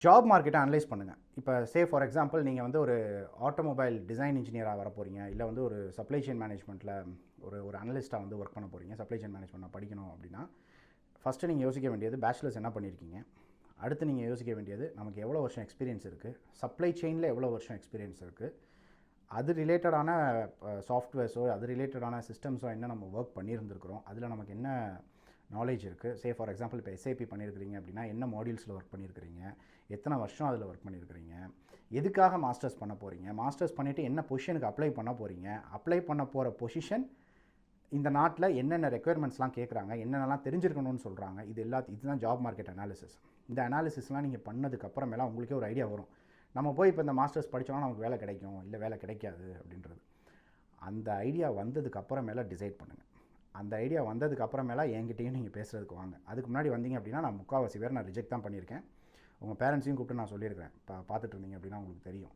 Job மார்க்கெட்டை analyse பண்ணுங்கள். இப்போ ஃபார் எக்ஸாம்பிள் நீங்கள் வந்து ஒரு ஆட்டோமொபைல் டிசைன் இன்ஜினியராக வர போகிறீங்க, இல்லை வந்து ஒரு சப்ளை செயின் மேனேஜ்மெண்ட்டில் ஒரு அனலிஸ்ட்டாக வந்து ஒர்க் பண்ண போகிறீங்க. சப்ளை செயின் மேனேஜ்மெண்ட் படிக்கணும் அப்படின்னா ஃபஸ்ட்டு நீங்கள் யோசிக்க வேண்டியது பேச்சுலர்ஸ் என்ன பண்ணியிருக்கீங்க. அடுத்து நீங்கள் யோசிக்க வேண்டியது நமக்கு எவ்வளோ வருஷம் எக்ஸ்பீரியன்ஸ் இருக்குது, சப்ளை செயினில் எவ்வளோ வருஷம் எக்ஸ்பீரியன்ஸ் இருக்குது, அது ரிலேட்டடான சாஃப்ட்வேர்ஸோ அது ரிலேட்டடான சிஸ்டம்ஸோ என்ன நம்ம ஒர்க் பண்ணியிருந்துருக்கிறோம், அதில் நமக்கு என்ன நாலேஜ் இருக்குது. ஃபார் எக்ஸாம்பிள் இப்போ எஸ்ஏபி பண்ணியிருக்கிறீங்க அப்படின்னா என்ன மாடியூல்ஸில் ஒர்க் பண்ணியிருக்கிறீங்க, எத்தனை வருஷம் அதில் ஒர்க் பண்ணியிருக்கிறீங்க, எதுக்காக மாஸ்டர்ஸ் பண்ண போகிறீங்க, மாஸ்டர்ஸ் பண்ணிவிட்டு என்ன பொசிஷனுக்கு அப்ளை பண்ண போகிறீங்க, அப்ளை பண்ண போகிற பொசிஷன் இந்த நாட்டில் என்னென்ன ரெக்குயர்மெண்ட்ஸ்லாம் கேட்குறாங்க, என்னென்னலாம் தெரிஞ்சிருக்கணும்னு சொல்கிறாங்க, இதுதான் ஜாப் மார்க்கெட் அனாலிசிஸ். இந்த அனாலிசிஸ்லாம் நீங்கள் பண்ணதுக்கப்புறமேலாம் உங்களுக்கே ஒரு ஐடியா வரும். நம்ம போய் இப்போ இந்த மாஸ்டர்ஸ் படித்தோம்னா நமக்கு வேலை கிடைக்கும், இல்லை வேலை கிடைக்காது அப்படின்றது. அந்த ஐடியா வந்ததுக்கு அப்புறமேல டிசைட் பண்ணுங்கள். அந்த ஐடியா வந்ததுக்கு அப்புறமேல என்கிட்டையும் நீங்கள் பேசுகிறதுக்கு வாங்க. அதுக்கு முன்னாடி வந்தீங்க அப்படின்னா நான் முக்கால்வாசி பேர் ரிஜெக்ட் தான் பண்ணியிருக்கேன். உங்கள் பேரண்ட்ஸையும் கூப்பிட்டு நான் சொல்லியிருக்கிறேன். பார்த்துட்டு இருந்தீங்க அப்படின்னா உங்களுக்கு தெரியும்.